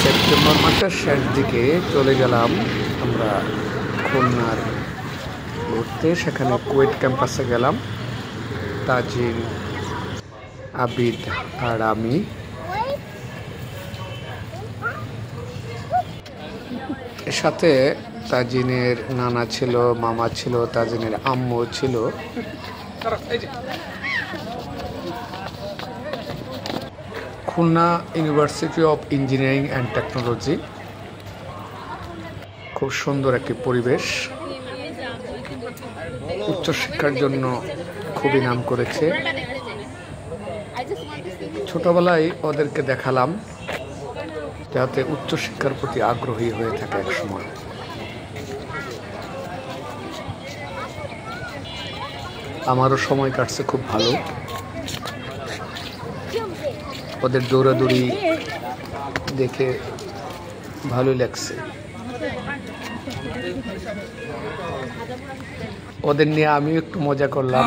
September মাসের শেষ দিকে চলে গেলাম আমরা খুলনার ঘুরতে। সেখানে কুয়েট ক্যাম্পাসে গেলাম, তাজিন, আবিদ আর আমি। এর সাথে তাজিনের নানা ছিল, মামা ছিল, তাজিনের আম্মু ছিল। Khulna university of engineering and technology, খুব সুন্দর একটি পরিবেশ, উচ্চশিক্ষার জন্য খুবই নাম করেছে। ছোটবেলায় ওদেরকে দেখালাম যাতে উচ্চশিক্ষার প্রতি আগ্রহী হয়ে থাকে এক সময়। আমারও সময় কাটছে খুব ভালো, ওদের দৌড়াদৌড়ি দেখে ভালোই লাগছে। ওদের নিয়ে আমিও একটু মজা করলাম।